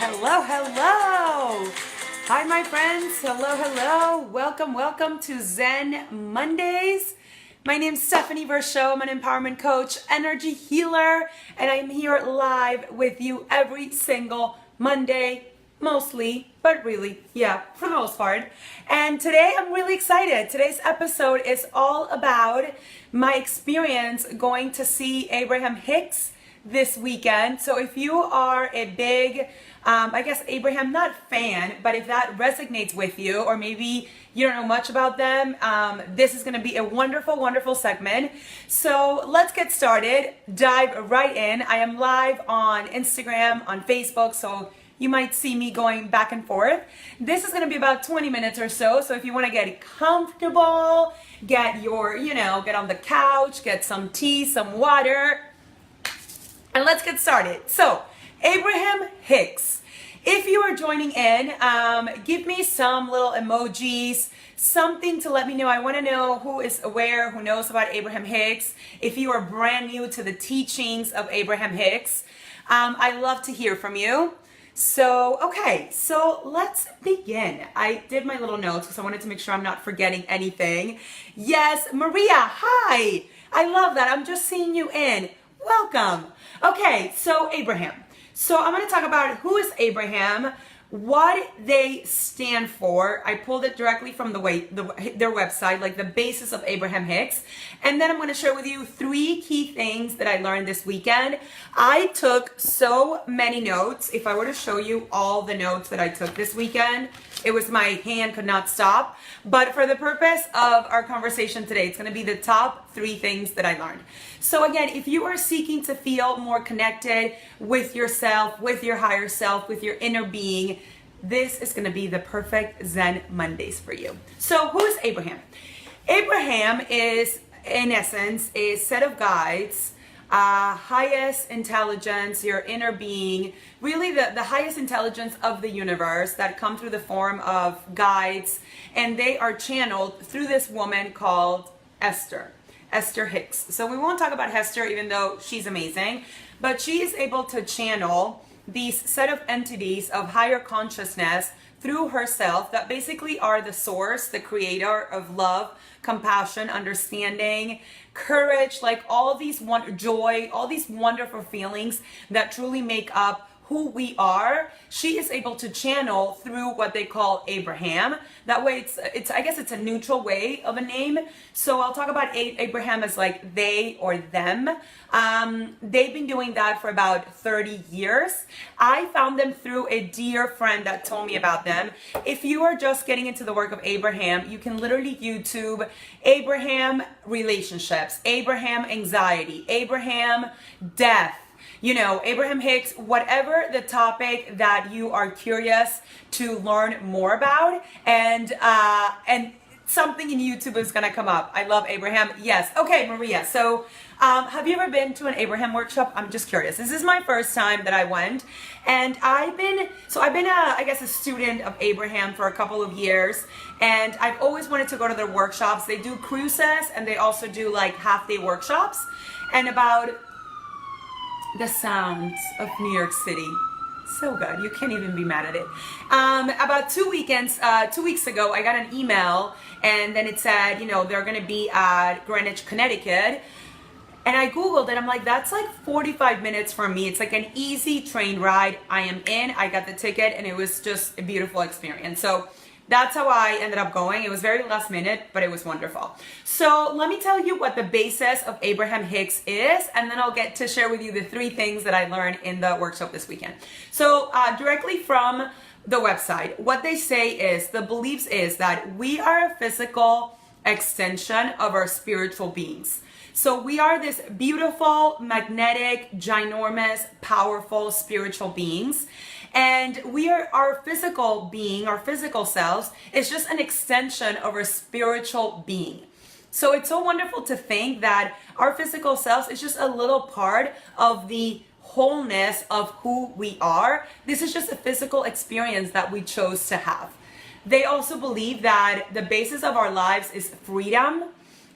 Hello, hello. Hi, my friends. Hello, hello. Welcome to Zen Mondays. My name's Stephanie Vershow. I'm an empowerment coach, energy healer, and I'm here live with you every single Monday, mostly, but really, yeah, for the most part. And today I'm really excited. Today's episode is all about my experience going to see Abraham Hicks this weekend. So if you are a big I guess Abraham, not fan, but if that resonates with you, or maybe you don't know much about them, this is going to be a wonderful segment. So let's get started. Dive right in. I am live on Instagram, on Facebook, so you might see me going back and forth. This is going to be about 20 minutes or so. So if you want to get comfortable, get on the couch, get some tea, some water, and let's get started. So Abraham Hicks. If you are joining in, give me some little emojis, something to let me know. I want to know who is aware, who knows about Abraham Hicks. If you are brand new to the teachings of Abraham Hicks, I love to hear from you. So let's begin. I did my little notes because I wanted to make sure I'm not forgetting anything. Yes, Maria, hi. I love that. I'm just seeing you in. Welcome. Okay, so Abraham. So I'm going to talk about who is Abraham, what they stand for. I pulled it directly from their website, like the basis of Abraham Hicks. And then I'm going to share with you 3 key things that I learned this weekend. I took so many notes. If I were to show you all the notes that I took this weekend, my hand could not stop. But for the purpose of our conversation today, it's going to be the top 3 things that I learned. So again, if you are seeking to feel more connected with yourself, with your higher self, with your inner being, this is going to be the perfect Zen Mondays for you. So who is Abraham? Abraham is, in essence, a set of guides, highest intelligence, your inner being, really the highest intelligence of the universe that come through the form of guides, and they are channeled through this woman called Esther Hicks. So we won't talk about Hester, even though she's amazing, but she is able to channel these set of entities of higher consciousness through herself that basically are the source, the creator of love, compassion, understanding, courage, like all these joy, all these wonderful feelings that truly make up who we are. She is able to channel through what they call Abraham. That way it's I guess it's a neutral way of a name. So I'll talk about Abraham as like they or them. They've been doing that for about 30 years. I found them through a dear friend that told me about them. If you are just getting into the work of Abraham, you can literally YouTube Abraham relationships, Abraham anxiety, Abraham death, Abraham Hicks, whatever the topic that you are curious to learn more about, and something in YouTube is going to come up. I love Abraham. Yes. Okay, Maria. So have you ever been to an Abraham workshop? I'm just curious. This is my first time that I went, and I've been a student of Abraham for a couple of years, and I've always wanted to go to their workshops. They do cruises, and they also do like half-day workshops, and about the sounds of New York City. So good. You can't even be mad at it. About 2 weeks ago, I got an email, and then it said, they're going to be at Greenwich, Connecticut. And I Googled it. I'm like, that's like 45 minutes from me. It's like an easy train ride. I am in. I got the ticket, and it was just a beautiful experience. So that's how I ended up going. It was very last minute, but it was wonderful. So let me tell you what the basis of Abraham Hicks is, and then I'll get to share with you the 3 things that I learned in the workshop this weekend. So directly from the website, what they say is, the beliefs is that we are a physical extension of our spiritual beings. So we are this beautiful, magnetic, ginormous, powerful spiritual beings. And our physical being, our physical selves, is just an extension of our spiritual being. So it's so wonderful to think that our physical selves is just a little part of the wholeness of who we are. This is just a physical experience that we chose to have. They also believe that the basis of our lives is freedom,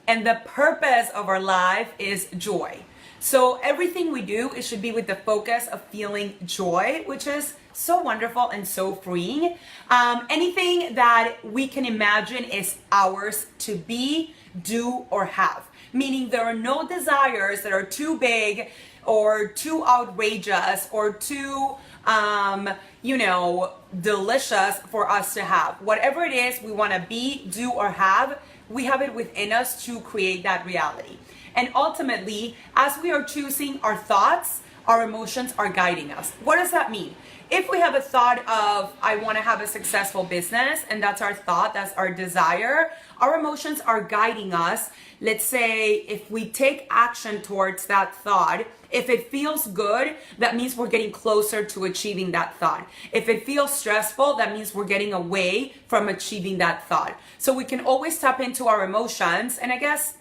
and the purpose of our life is joy. So everything we do, it should be with the focus of feeling joy, which is so wonderful and so freeing. Anything that we can imagine is ours to be, do, or have. Meaning there are no desires that are too big or too outrageous or too, delicious for us to have. Whatever it is we want to be, do, or have, we have it within us to create that reality. And ultimately, as we are choosing our thoughts, our emotions are guiding us. What does that mean? If we have a thought of, I want to have a successful business, and that's our thought, that's our desire, our emotions are guiding us. Let's say if we take action towards that thought, if it feels good, that means we're getting closer to achieving that thought. If it feels stressful, that means we're getting away from achieving that thought. So we can always tap into our emotions, and I guess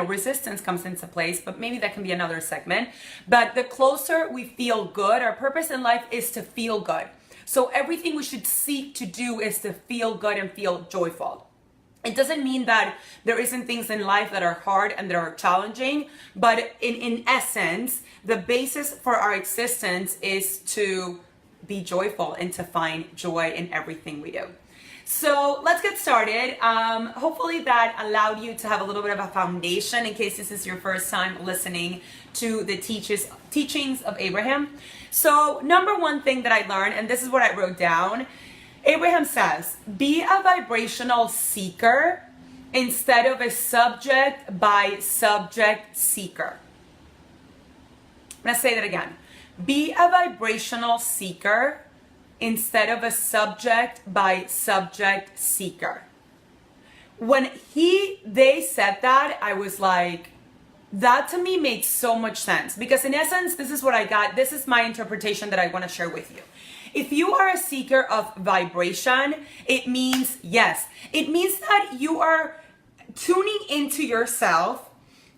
resistance comes into place, but maybe that can be another segment. But the closer we feel good, our purpose in life is to feel good. So everything we should seek to do is to feel good and feel joyful. It doesn't mean that there isn't things in life that are hard and that are challenging, but in essence, the basis for our existence is to be joyful and to find joy in everything we do. So let's get started. Hopefully that allowed you to have a little bit of a foundation in case this is your first time listening to the teachings of Abraham. So number one thing that I learned, and this is what I wrote down, Abraham says, be a vibrational seeker instead of a subject by subject seeker. I'm going to say that again. Be a vibrational seeker instead of a subject by subject seeker. When they said that, I was like, that to me made so much sense, because in essence, this is what I got. This is my interpretation that I want to share with you. If you are a seeker of vibration, it means, yes, it means that you are tuning into yourself.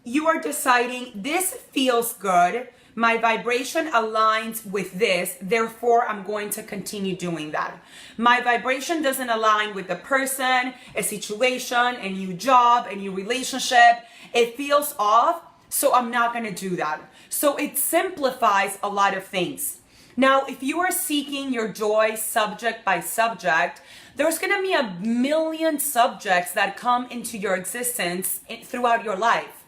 You are deciding, this feels good. My vibration aligns with this, therefore I'm going to continue doing that. My vibration doesn't align with the person, a situation, a new job, a new relationship. It feels off, so I'm not going to do that. So it simplifies a lot of things. Now, if you are seeking your joy subject by subject, there's going to be a million subjects that come into your existence throughout your life.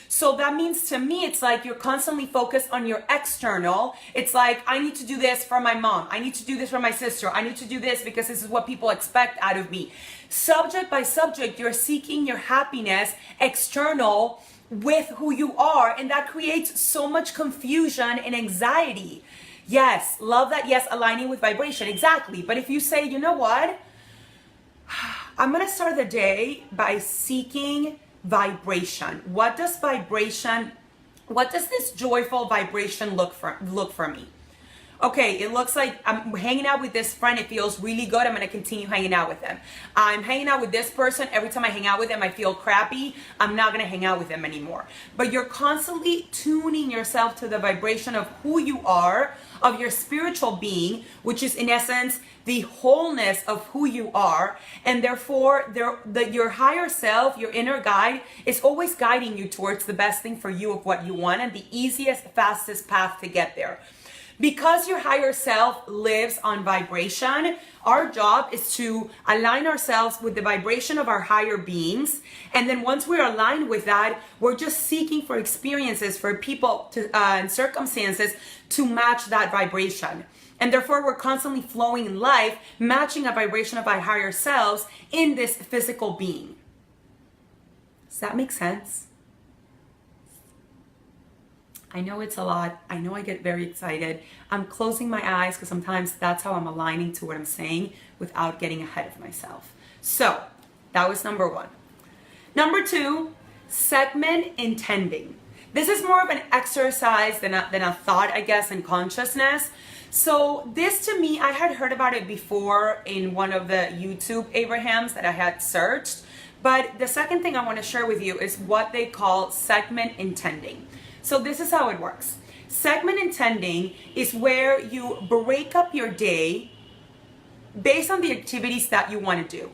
So that means to me, it's like you're constantly focused on your external. It's like, I need to do this for my mom. I need to do this for my sister. I need to do this because this is what people expect out of me. Subject by subject, you're seeking your happiness external with who you are. And that creates so much confusion and anxiety. Yes, love that. Yes, aligning with vibration. Exactly. But if you say, you know what? I'm going to start the day by seeking vibration. What does this joyful vibration look for me? Okay, it looks like I'm hanging out with this friend. It feels really good. I'm going to continue hanging out with them. I'm hanging out with this person. Every time I hang out with them, I feel crappy. I'm not going to hang out with them anymore. But you're constantly tuning yourself to the vibration of who you are, of your spiritual being, which is in essence the wholeness of who you are. And therefore, your higher self, your inner guide, is always guiding you towards the best thing for you of what you want and the easiest, fastest path to get there. Because your higher self lives on vibration, our job is to align ourselves with the vibration of our higher beings. And then once we're aligned with that, we're just seeking for experiences, for people and circumstances to match that vibration. And therefore, we're constantly flowing in life, matching a vibration of our higher selves in this physical being. Does that make sense? I know it's a lot. I know I get very excited. I'm closing my eyes because sometimes that's how I'm aligning to what I'm saying without getting ahead of myself. So that was number one. Number two, segment intending. This is more of an exercise than a thought, I guess, in consciousness. So this to me, I had heard about it before in one of the YouTube Abrahams that I had searched. But the second thing I want to share with you is what they call segment intending. So this is how it works. Segment intending is where you break up your day based on the activities that you want to do.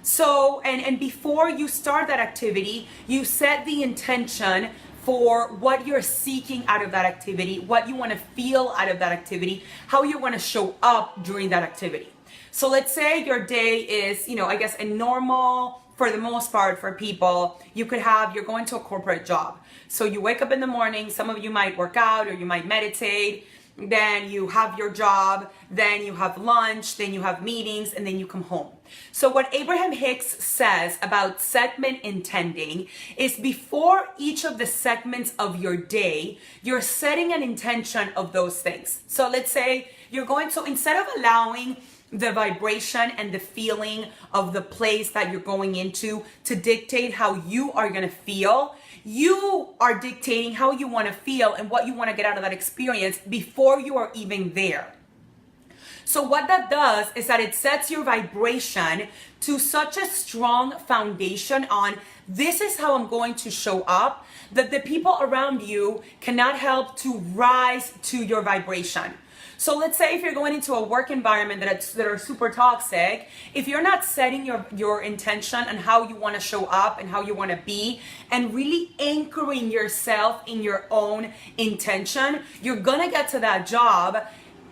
So, and before you start that activity, you set the intention for what you're seeking out of that activity, what you want to feel out of that activity, how you want to show up during that activity. So let's say your day is, I guess a normal, for the most part for people, you're going to a corporate job. So you wake up in the morning, some of you might work out or you might meditate, then you have your job, then you have lunch, then you have meetings, and then you come home. So what Abraham Hicks says about segment intending is before each of the segments of your day, you're setting an intention of those things. So let's say you're going to, instead of allowing the vibration and the feeling of the place that you're going into to dictate how you are going to feel, you are dictating how you want to feel and what you want to get out of that experience before you are even there. So what that does is that it sets your vibration to such a strong foundation on this is how I'm going to show up, that the people around you cannot help to rise to your vibration. So let's say if you're going into a work environment that are super toxic, if you're not setting your intention and how you want to show up and how you want to be and really anchoring yourself in your own intention, you're going to get to that job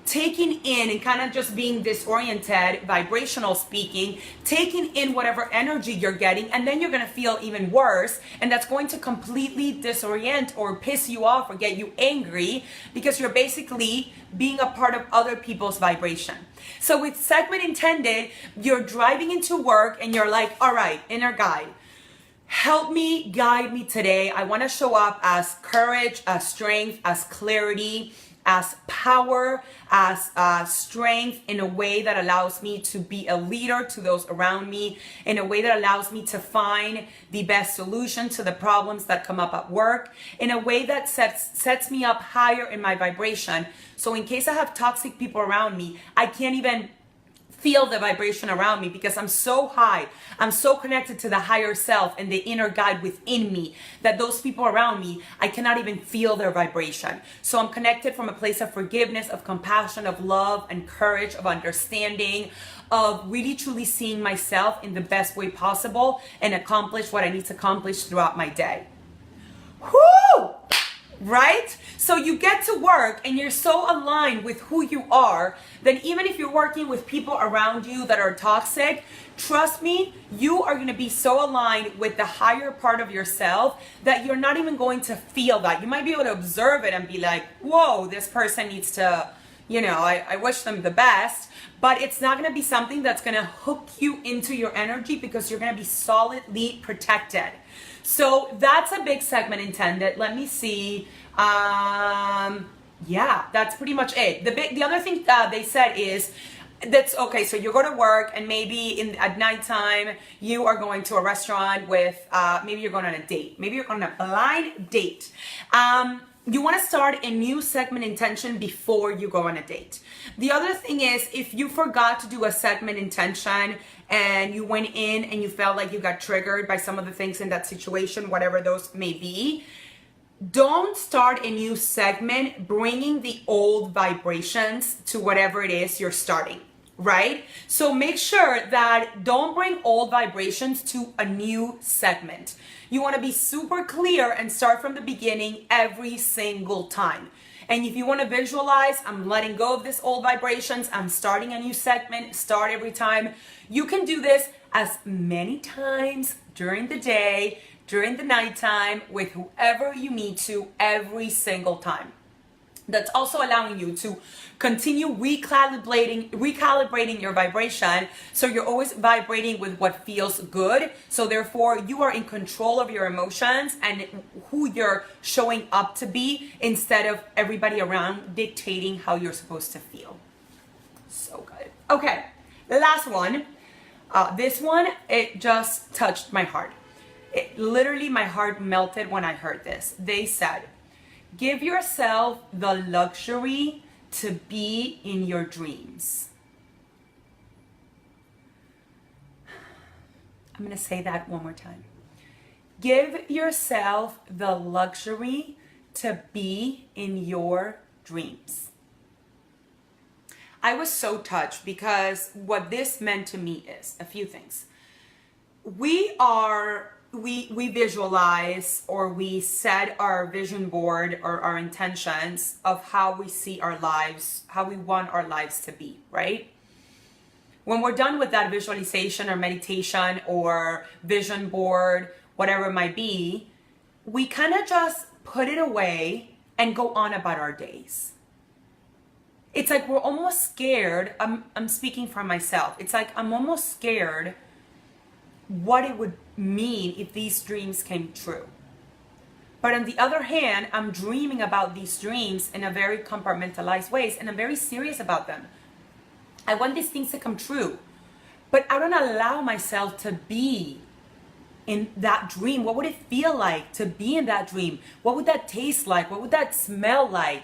taking in and kind of just being disoriented, vibrational speaking, taking in whatever energy you're getting, and then you're going to feel even worse, and that's going to completely disorient or piss you off or get you angry because you're basically being a part of other people's vibration. So with segment intended, you're driving into work and you're like, all right, inner guide, help me, guide me today. I want to show up as courage, as strength, as clarity, as power, as strength, in a way that allows me to be a leader to those around me, in a way that allows me to find the best solution to the problems that come up at work, in a way that sets me up higher in my vibration. So in case I have toxic people around me, I can't even feel the vibration around me because I'm so high. I'm so connected to the higher self and the inner guide within me that those people around me, I cannot even feel their vibration. So I'm connected from a place of forgiveness, of compassion, of love and courage, of understanding, of really truly seeing myself in the best way possible and accomplish what I need to accomplish throughout my day. Whoo! Right? So you get to work and you're so aligned with who you are that even if you're working with people around you that are toxic, trust me, you are going to be so aligned with the higher part of yourself that you're not even going to feel that. You might be able to observe it and be like, whoa, this person needs to, I wish them the best, but it's not going to be something that's going to hook you into your energy because you're going to be solidly protected. So that's a big segment intended. Let me see. Yeah, that's pretty much it. The other thing they said is that's okay. So you go to work and maybe at nighttime you are going to a restaurant with maybe you're going on a date. Maybe you're on a blind date. You want to start a new segment intention before you go on a date. The other thing is, if you forgot to do a segment intention and you went in and you felt like you got triggered by some of the things in that situation, whatever those may be, don't start a new segment bringing the old vibrations to whatever it is you're starting, right? So make sure that don't bring old vibrations to a new segment. You want to be super clear and start from the beginning every single time. And if you want to visualize, I'm letting go of this old vibrations, I'm starting a new segment, start every time. You can do this as many times during the day, during the nighttime, with whoever you need to every single time. That's also allowing you to continue recalibrating your vibration, so you're always vibrating with what feels good. So therefore, you are in control of your emotions and who you're showing up to be, instead of everybody around dictating how you're supposed to feel. So good. Okay, the last one. This one, it just touched my heart. Literally, my heart melted when I heard this. They said, give yourself the luxury to be in your dreams. I'm going to say that one more time. Give yourself the luxury to be in your dreams. I was so touched because what this meant to me is a few things. We are we visualize or we set our vision board or our intentions of how we see our lives, how we want our lives to be, right? When we're done with that visualization or meditation or vision board, whatever it might be, we kind of just put it away and go on about our days. It's like we're almost scared. I'm speaking for myself. It's like I'm almost scared what it would mean if these dreams came true. But on the other hand, I'm dreaming about these dreams in a very compartmentalized ways, and I'm very serious about them. I want these things to come true, but I don't allow myself to be in that dream. What would it feel like to be in that dream? What would that taste like? What would that smell like?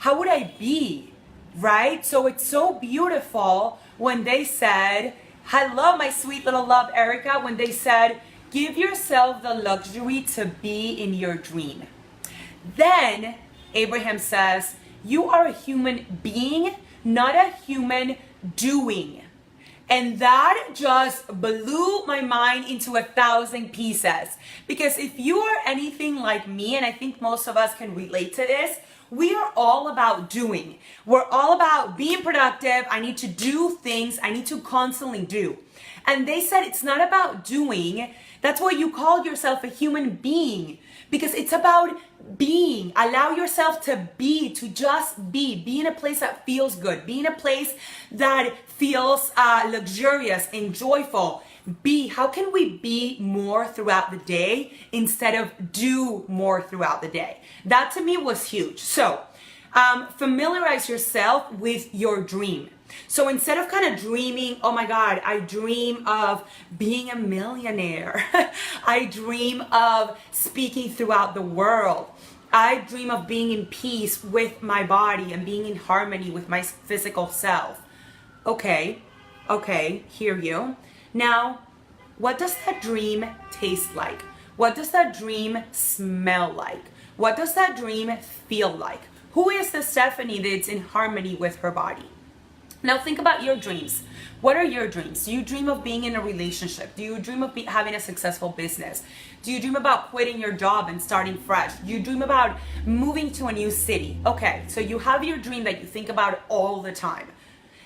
How would I be? Right? So it's so beautiful when they said, hello, my sweet little love, Erica, when they said, give yourself the luxury to be in your dream. Then Abraham says, you are a human being, not a human doing. And that just blew my mind into 1,000 pieces. Because if you are anything like me, and I think most of us can relate to this, we are all about doing. We're all about being productive. I need to do things. I need to constantly do. And they said it's not about doing. That's why you call yourself a human being. Because it's about being. Allow yourself to be, to just be. Be in a place that feels good. Be in a place that feels luxurious and joyful. Be. How can we be more throughout the day instead of do more throughout the day? That to me was huge. So familiarize yourself with your dream. So instead of kind of dreaming, oh my God, I dream of being a millionaire. I dream of speaking throughout the world. I dream of being in peace with my body and being in harmony with my physical self. Okay, hear you. Now, what does that dream taste like? What does that dream smell like? What does that dream feel like? Who is the Stephanie that's in harmony with her body? Now think about your dreams. What are your dreams? Do you dream of being in a relationship? Do you dream of having a successful business? Do you dream about quitting your job and starting fresh? Do you dream about moving to a new city? Okay, so you have your dream that you think about all the time.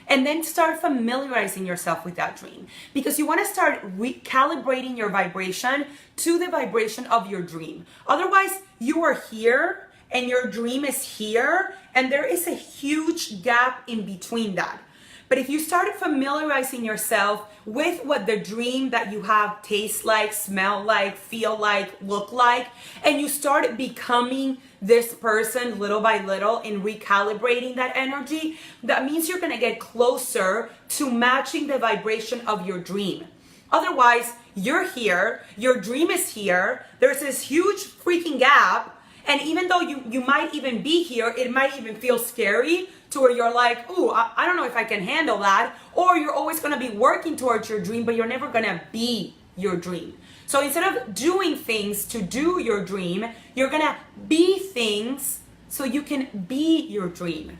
And then start familiarizing yourself with that dream, because you want to start recalibrating your vibration to the vibration of your dream. Otherwise, you are here and your dream is here, and there is a huge gap in between that. But if you start familiarizing yourself with what the dream that you have tastes like, smell like, feel like, look like, and you start becoming this person little by little and recalibrating that energy, that means you're going to get closer to matching the vibration of your dream. Otherwise, you're here, your dream is here, there's this huge freaking gap, and even though you might even be here, it might even feel scary to where you're like, ooh, I don't know if I can handle that. Or you're always going to be working towards your dream, but you're never going to be your dream. So instead of doing things to do your dream, you're going to be things so you can be your dream.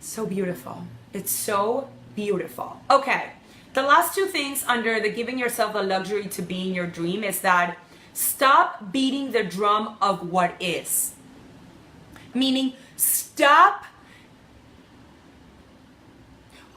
So beautiful. It's so beautiful. Okay. The last two things under the giving yourself the luxury to be in your dream is that stop beating the drum of what is. Meaning, stop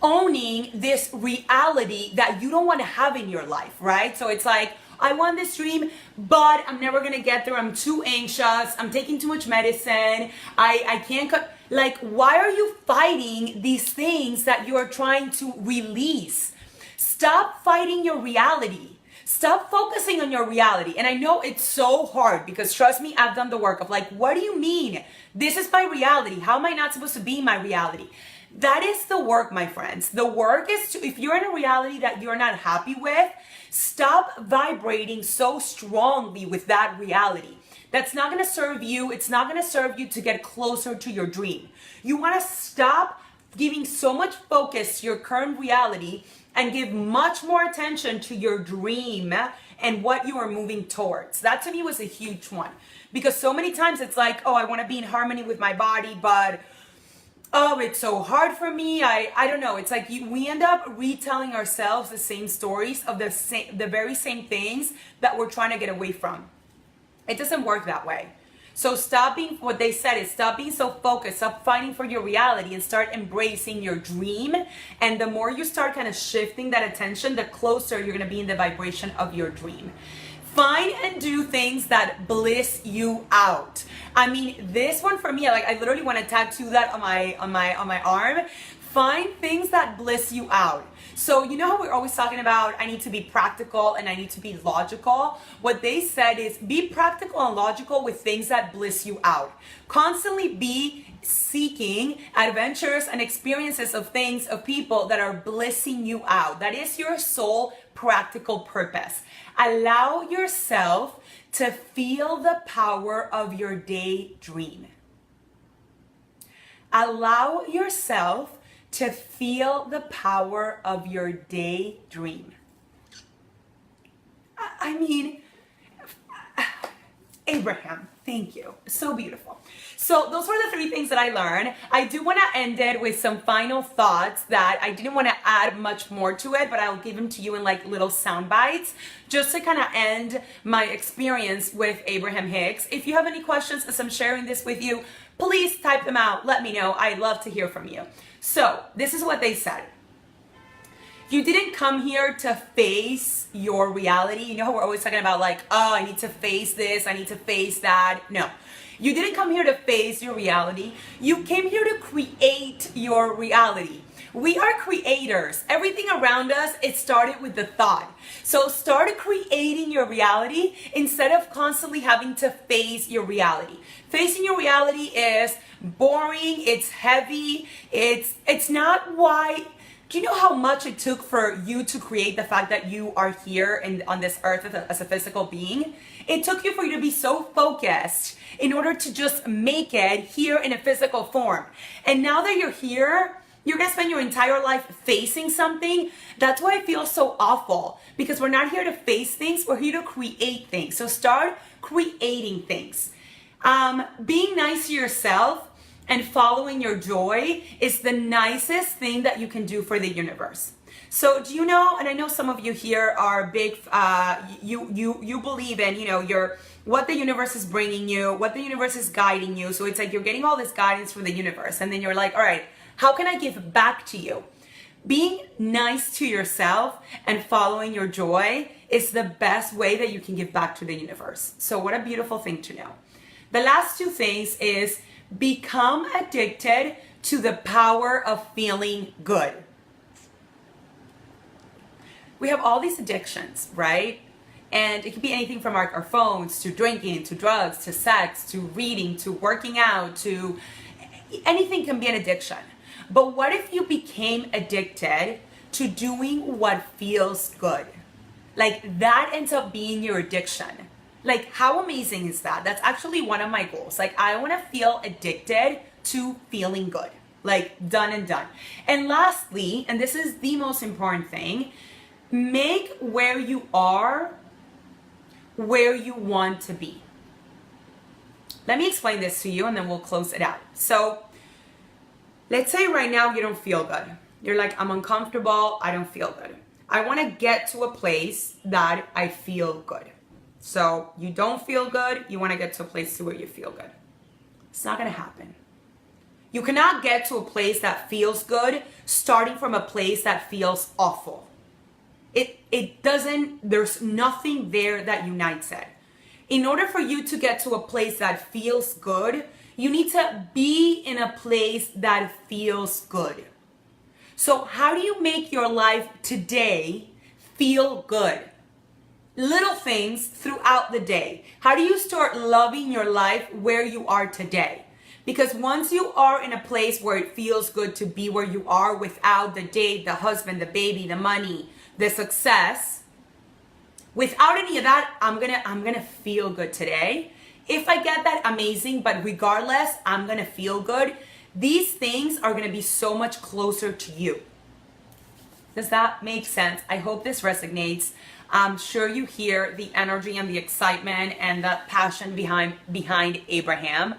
owning this reality that you don't want to have in your life, right? So it's like, I want this dream, but I'm never going to get there. I'm too anxious. I'm taking too much medicine. I can't, like, why are you fighting these things that you are trying to release? Stop fighting your reality. Stop focusing on your reality. And I know it's so hard because trust me, I've done the work of like, what do you mean? This is my reality. How am I not supposed to be my reality? That is the work, my friends. The work is to, if you're in a reality that you're not happy with, stop vibrating so strongly with that reality. That's not going to serve you. It's not going to serve you to get closer to your dream. You want to stop giving so much focus to your current reality and give much more attention to your dream and what you are moving towards. That to me was a huge one. Because so many times it's like, oh, I want to be in harmony with my body, but oh, it's so hard for me. I don't know. It's like we end up retelling ourselves the same stories of the very same things that we're trying to get away from. It doesn't work that way. So stop being, what they said is stop being so focused, stop fighting for your reality and start embracing your dream. And the more you start kind of shifting that attention, the closer you're going to be in the vibration of your dream. Find and do things that bliss you out. I mean, this one for me, like I literally want to tattoo that on my arm. Find things that bliss you out. So you know how we're always talking about I need to be practical and I need to be logical? What they said is be practical and logical with things that bliss you out. Constantly be seeking adventures and experiences of things, of people that are blissing you out. That is your sole practical purpose. Allow yourself to feel the power of your daydream. Allow yourself to feel the power of your daydream. I mean, Abraham, thank you. So beautiful. So those were the 3 things that I learned. I do want to end it with some final thoughts that I didn't want to add much more to it, but I'll give them to you in like little sound bites just to kind of end my experience with Abraham Hicks. If you have any questions as I'm sharing this with you, please type them out. Let me know. I'd love to hear from you. So this is what they said. You didn't come here to face your reality. You know how we're always talking about like, oh, I need to face this, I need to face that. No, you didn't come here to face your reality. You came here to create your reality. We are creators. Everything around us, it started with the thought. So start creating your reality instead of constantly having to face your reality. Facing your reality is boring, it's heavy, it's not why. Do you know how much it took for you to create the fact that you are here on this earth as a physical being? It took you for you to be so focused in order to just make it here in a physical form. And now that you're here, you're going to spend your entire life facing something. That's why it feels so awful, because we're not here to face things, we're here to create things. So start creating things. Being nice to yourself and following your joy is the nicest thing that you can do for the universe. So do you know, and I know some of you here are big, you believe in, what the universe is bringing you, what the universe is guiding you. So it's like you're getting all this guidance from the universe, and then you're like, all right, how can I give back to you? Being nice to yourself and following your joy is the best way that you can give back to the universe. So what a beautiful thing to know. The last 2 things is become addicted to the power of feeling good. We have all these addictions, right? And it could be anything from our phones to drinking, to drugs, to sex, to reading, to working out, to anything can be an addiction. But what if you became addicted to doing what feels good? Like that ends up being your addiction. Like how amazing is that? That's actually one of my goals. Like I want to feel addicted to feeling good. Like done and done. And lastly, and this is the most important thing, make where you are where you want to be. Let me explain this to you and then we'll close it out. So let's say right now you don't feel good. You're like, I'm uncomfortable, I don't feel good. I want to get to a place that I feel good. So you don't feel good, you want to get to a place to where you feel good. It's not going to happen. You cannot get to a place that feels good starting from a place that feels awful. It doesn't, there's nothing there that unites it. In order for you to get to a place that feels good, you need to be in a place that feels good. So how do you make your life today feel good? Little things throughout the day. How do you start loving your life where you are today? Because once you are in a place where it feels good to be where you are without the date, the husband, the baby, the money, the success, without any of that, I'm gonna feel good today. If I get that, amazing, but regardless, I'm gonna feel good. These things are gonna be so much closer to you. Does that make sense? I hope this resonates. I'm sure you hear the energy and the excitement and the passion behind Abraham.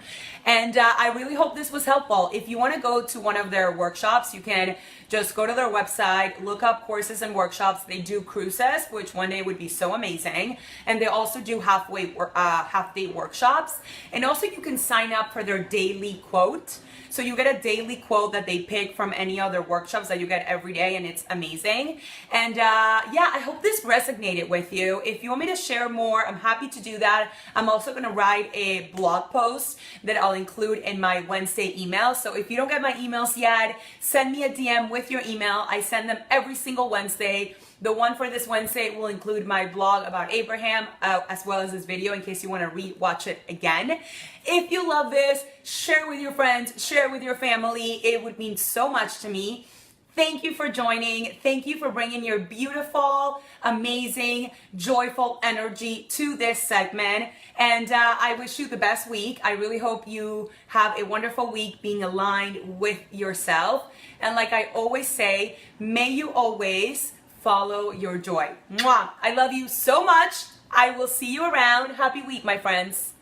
And I really hope this was helpful. If you want to go to one of their workshops, you can just go to their website, look up courses and workshops. They do cruises, which one day would be so amazing. And they also do half-day workshops. And also you can sign up for their daily quote. So you get a daily quote that they pick from any other workshops that you get every day, and it's amazing. And yeah, I hope this resonated with you. If you want me to share more, I'm happy to do that. I'm also going to write a blog post that I'll include in my Wednesday email. So if you don't get my emails yet, send me a DM with your email. I send them every single Wednesday. The one for this Wednesday will include my blog about Abraham, as well as this video in case you want to re-watch it again. If you love this, share with your friends, share with your family. It would mean so much to me. Thank you for joining. Thank you for bringing your beautiful, amazing, joyful energy to this segment. And I wish you the best week. I really hope you have a wonderful week being aligned with yourself. And like I always say, may you always follow your joy. Mwah! I love you so much. I will see you around. Happy week, my friends.